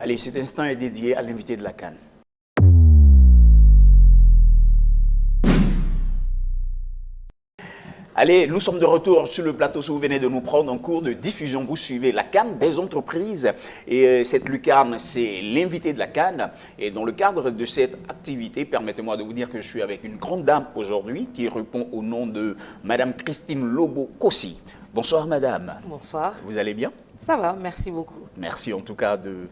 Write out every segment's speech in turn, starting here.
Allez, cet instant est dédié à l'invité de la CAN. Allez, nous sommes de retour sur le plateau. Si vous venez de nous prendre en cours de diffusion, vous suivez la CAN des entreprises. Et cette lucarne, c'est l'invité de la CAN. Et dans le cadre de cette activité, permettez-moi de vous dire que je suis avec une grande dame aujourd'hui qui répond au nom de Madame Christine Lobo-Kossi. Bonsoir Madame. Bonsoir. Vous allez bien? Ça va, merci beaucoup. Merci en tout cas de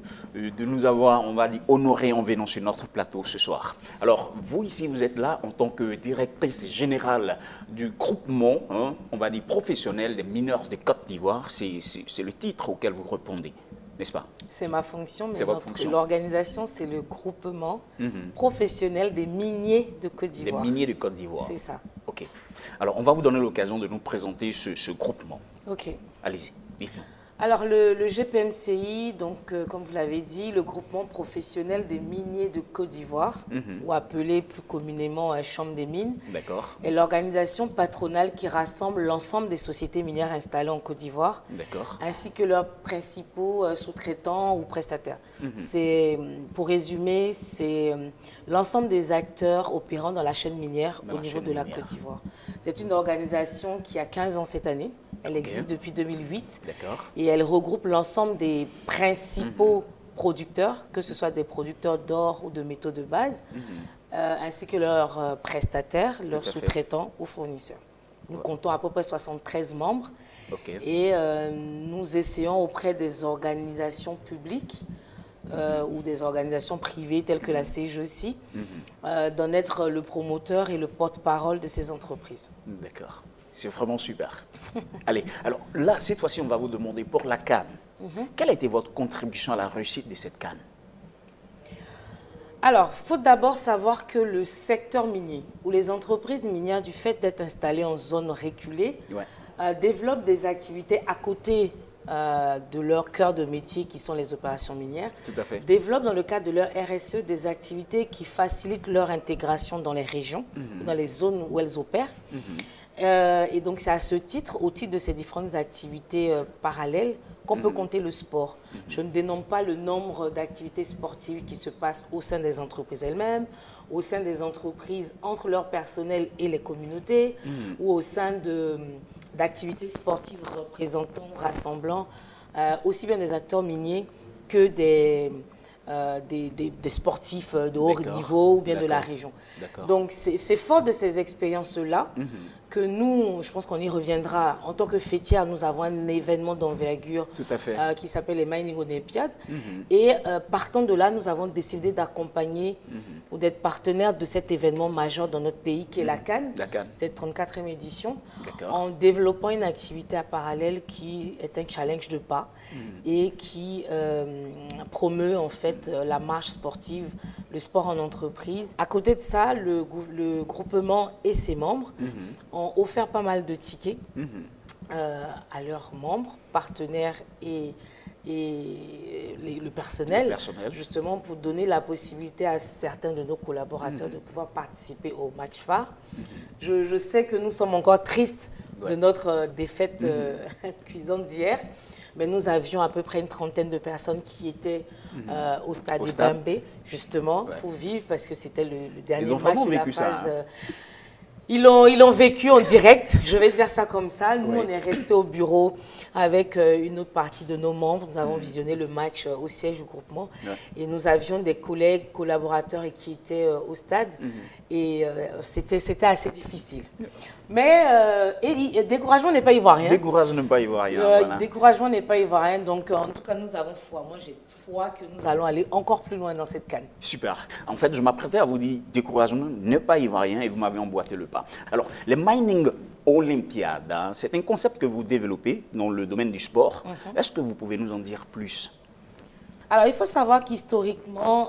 nous avoir, on va dire, honorés en venant sur notre plateau ce soir. Alors, vous ici, vous êtes là en tant que directrice générale du groupement, hein, on va dire, professionnel des mineurs de Côte d'Ivoire. C'est le titre auquel vous répondez, n'est-ce pas? C'est ma fonction, mais votre fonction. l'organisation, c'est le groupement professionnel des miniers de Côte d'Ivoire. Des miniers de Côte d'Ivoire. C'est ça. OK. Alors, on va vous donner l'occasion de nous présenter ce groupement. OK. Allez-y, dites-nous. Alors, le GPMCI, donc, comme vous l'avez dit, le groupement professionnel des miniers de Côte d'Ivoire, ou appelé plus communément Chambre des mines, est l'organisation patronale qui rassemble l'ensemble des sociétés minières installées en Côte d'Ivoire, ainsi que leurs principaux sous-traitants ou prestataires. C'est, pour résumer, c'est l'ensemble des acteurs opérant dans la chaîne minière au niveau de la Côte d'Ivoire. C'est une organisation qui a 15 ans cette année. Elle existe depuis 2008. Et elle regroupe l'ensemble des principaux producteurs, que ce soit des producteurs d'or ou de métaux de base, ainsi que leurs prestataires, leurs sous-traitants ou fournisseurs. Nous comptons à peu près 73 membres et nous essayons auprès des organisations publiques ou des organisations privées telles que la CGEC d'en être le promoteur et le porte-parole de ces entreprises. D'accord. C'est vraiment super. Allez, alors là, cette fois-ci, on va vous demander pour la CAN. Quelle a été votre contribution à la réussite de cette CAN? Alors, il faut d'abord savoir que le secteur minier, ou les entreprises minières, du fait d'être installées en zone reculée, développent des activités à côté de leur cœur de métier qui sont les opérations minières. Tout à fait. Développent dans le cadre de leur RSE des activités qui facilitent leur intégration dans les régions, dans les zones où elles opèrent. Et donc, c'est à ce titre, au titre de ces différentes activités parallèles, qu'on peut compter le sport. Je ne dénomme pas le nombre d'activités sportives qui se passent au sein des entreprises elles-mêmes, au sein des entreprises entre leur personnel et les communautés, ou au sein d'activités sportives représentant, rassemblant aussi bien des acteurs miniers que des sportifs de haut niveau ou bien de la région. Donc, c'est fort de ces expériences-là que nous, je pense qu'on y reviendra, en tant que fêtière, nous avons un événement d'envergure qui s'appelle les Mining Olympiades. Et partant de là, nous avons décidé d'accompagner ou d'être partenaire de cet événement majeur dans notre pays qui est la CAN, cette 34e édition, en développant une activité à parallèle qui est un challenge de pas et qui promeut en fait la marche sportive, le sport en entreprise. À côté de ça, le groupement et ses membres ont offert pas mal de tickets à leurs membres, partenaires et le personnel, justement pour donner la possibilité à certains de nos collaborateurs de pouvoir participer au match phare. Je sais que nous sommes encore tristes de notre défaite cuisante d'hier, mais nous avions à peu près une trentaine de personnes qui étaient au stade de Bambé, justement, pour vivre, parce que c'était le dernier match de la phase. Ils l'ont vécu en direct, je vais dire ça comme ça. Nous, on est restés au bureau avec une autre partie de nos membres. Nous avons visionné le match au siège du groupement. Et nous avions des collègues, collaborateurs qui étaient au stade. Et c'était assez difficile. Mais découragement n'est pas ivoirien. Découragement n'est pas ivoirien. Découragement n'est pas ivoirien. Donc, en tout cas, nous avons foi. Moi, j'ai foi que nous allons aller encore plus loin dans cette CAN. Super. En fait, je m'apprêtais à vous dire découragement n'est pas ivoirien et vous m'avez emboîté le pas. Alors, les Mining Olympiades, hein, c'est un concept que vous développez dans le domaine du sport. Est-ce que vous pouvez nous en dire plus? Alors, il faut savoir qu'historiquement,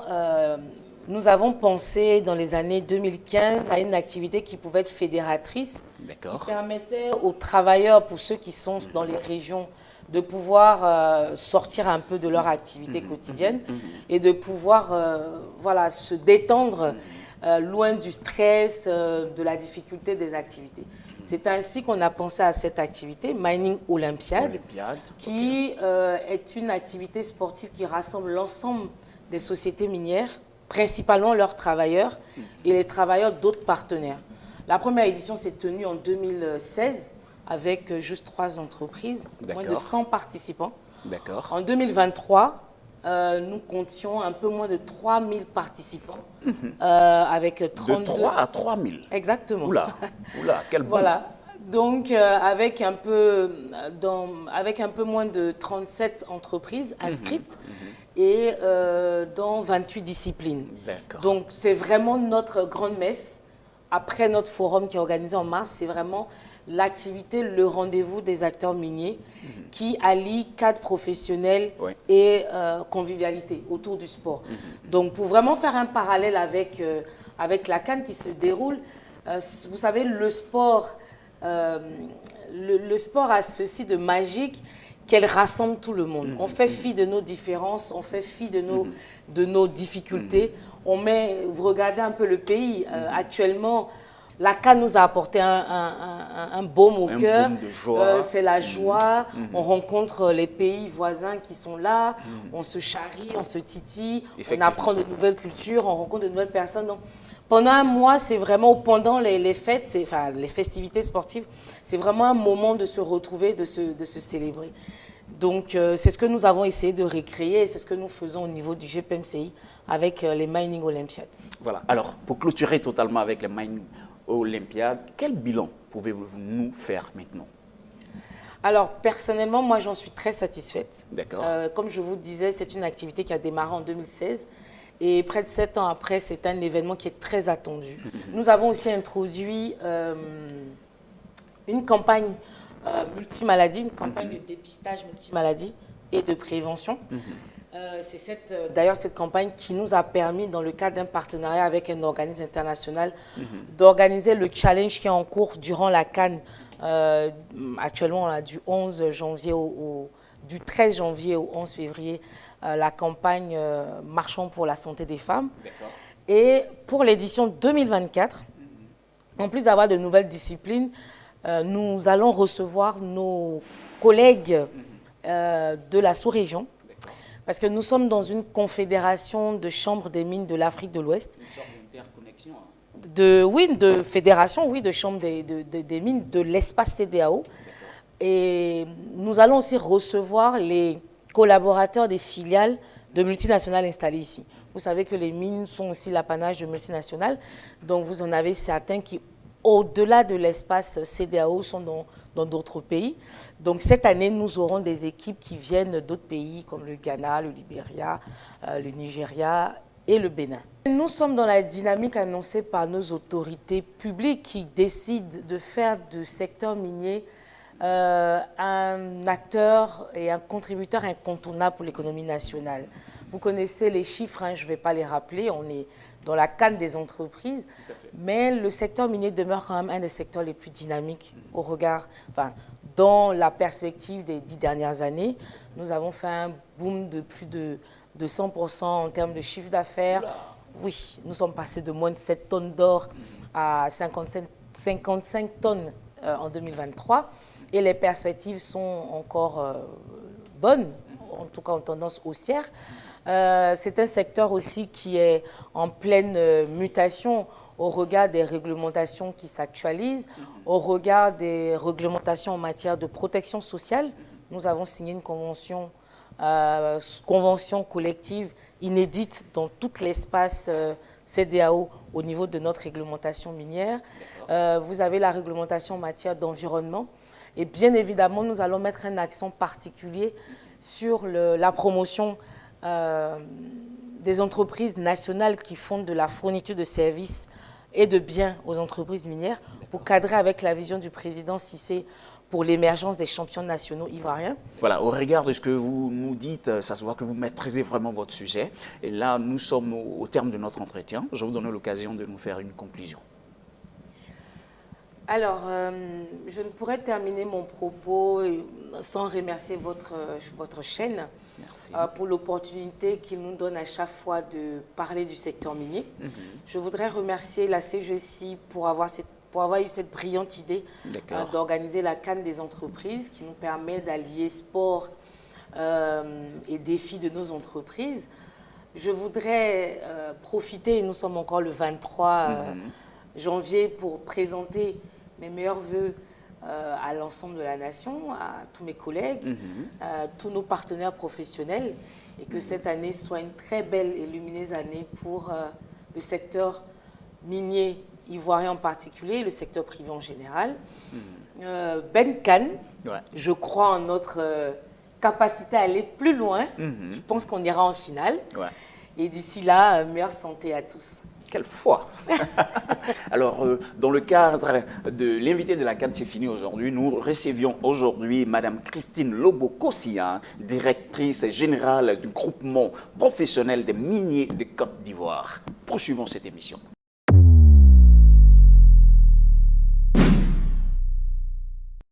nous avons pensé dans les années 2015 à une activité qui pouvait être fédératrice, qui permettait aux travailleurs, pour ceux qui sont dans les régions, de pouvoir sortir un peu de leur activité quotidienne et de pouvoir voilà, se détendre loin du stress, de la difficulté des activités. C'est ainsi qu'on a pensé à cette activité, Mining Olympiade, qui est une activité sportive qui rassemble l'ensemble des sociétés minières, principalement leurs travailleurs et les travailleurs d'autres partenaires. La première édition s'est tenue en 2016 avec juste 3 entreprises, moins de 100 participants. En 2023, nous comptions un peu moins de 3000 participants. Avec 32... De 3 à 3000. Exactement. Oula, quel bon. Voilà. Donc, avec un peu moins de 37 entreprises inscrites et dans 28 disciplines. Donc, c'est vraiment notre grande messe. Après notre forum qui est organisé en mars, c'est vraiment l'activité, le rendez-vous des acteurs miniers qui allie cadre professionnel et convivialité autour du sport. Donc, pour vraiment faire un parallèle avec la CAN qui se déroule, vous savez, le sport a ceci de magique qu'elle rassemble tout le monde. On fait fi de nos différences, on fait fi de nos difficultés. Vous regardez un peu le pays, actuellement, la CAN nous a apporté un baume au cœur, c'est la joie, on rencontre les pays voisins qui sont là, on se charrie, on se titille, on apprend de nouvelles cultures, on rencontre de nouvelles personnes. Donc, pendant un mois, c'est vraiment, pendant les fêtes, enfin les festivités sportives, c'est vraiment un moment de se retrouver, de se célébrer. Donc, c'est ce que nous avons essayé de recréer et c'est ce que nous faisons au niveau du GPMCI avec les Mining Olympiades. Voilà. Alors, pour clôturer totalement avec les Mining Olympiades, quel bilan pouvez-vous nous faire maintenant? Alors, personnellement, moi, j'en suis très satisfaite. D'accord. Comme je vous disais, c'est une activité qui a démarré en 2016. Et près de 7 ans après, c'est un événement qui est très attendu. Nous avons aussi introduit une campagne multimaladie, une campagne de dépistage multimaladie et de prévention. C'est d'ailleurs cette campagne qui nous a permis, dans le cadre d'un partenariat avec un organisme international, d'organiser le challenge qui est en cours durant la CAN. Actuellement, on a du 13 janvier au 11 février, la campagne Marchons pour la santé des femmes. Et pour l'édition 2024, en plus d'avoir de nouvelles disciplines, nous allons recevoir nos collègues de la sous-région, parce que nous sommes dans une confédération de chambres des mines de l'Afrique de l'Ouest. Une sorte d'interconnexion. De fédération, oui, de chambres des mines de l'espace CEDEAO. Et nous allons aussi recevoir les collaborateurs des filiales de multinationales installées ici. Vous savez que les mines sont aussi l'apanage de multinationales. Donc, vous en avez certains qui, au-delà de l'espace CEDEAO, sont dans d'autres pays. Donc, cette année, nous aurons des équipes qui viennent d'autres pays comme le Ghana, le Libéria, le Nigeria et le Bénin. Nous sommes dans la dynamique annoncée par nos autorités publiques qui décident de faire du secteur minier un acteur et un contributeur incontournable pour l'économie nationale. Vous connaissez les chiffres, hein, je ne vais pas les rappeler, on est dans la canne des entreprises, mais le secteur minier demeure quand même un des secteurs les plus dynamiques au regard, enfin, dans la perspective des 10 dernières années. Nous avons fait un boom de plus de 100% en termes de chiffre d'affaires. Oui, nous sommes passés de moins de 7 tonnes d'or à 55 tonnes en 2023. Et les perspectives sont encore bonnes, en tout cas en tendance haussière. C'est un secteur aussi qui est en pleine mutation au regard des réglementations qui s'actualisent, au regard des réglementations en matière de protection sociale. Nous avons signé une convention collective inédite dans tout l'espace CEDEAO au niveau de notre réglementation minière. Vous avez la réglementation en matière d'environnement. Et bien évidemment, nous allons mettre un accent particulier sur la promotion des entreprises nationales qui font de la fourniture de services et de biens aux entreprises minières pour cadrer avec la vision du président Cissé pour l'émergence des champions nationaux ivoiriens. Voilà, au regard de ce que vous nous dites, ça se voit que vous maîtrisez vraiment votre sujet. Et là, nous sommes au terme de notre entretien. Je vais vous donner l'occasion de nous faire une conclusion. Alors, je ne pourrais terminer mon propos sans remercier votre chaîne pour l'opportunité qu'il nous donne à chaque fois de parler du secteur minier. Je voudrais remercier la CGSI pour avoir pour avoir eu cette brillante idée d'organiser la CAN des entreprises qui nous permet d'allier sport et défis de nos entreprises. Je voudrais profiter, et nous sommes encore le 23 janvier, pour présenter mes meilleurs vœux à l'ensemble de la nation, à tous mes collègues, à tous nos partenaires professionnels, et que cette année soit une très belle et lumineuse année pour le secteur minier ivoirien en particulier, et le secteur privé en général. Ben Khan, je crois en notre capacité à aller plus loin. Je pense qu'on ira en finale. Et d'ici là, meilleure santé à tous. Quelle foi! Alors, dans le cadre de l'invité de la CAN, c'est fini aujourd'hui. Nous recevions aujourd'hui Madame Christine Lobo-Kossia, directrice générale du groupement professionnel des miniers de Côte d'Ivoire. Poursuivons cette émission.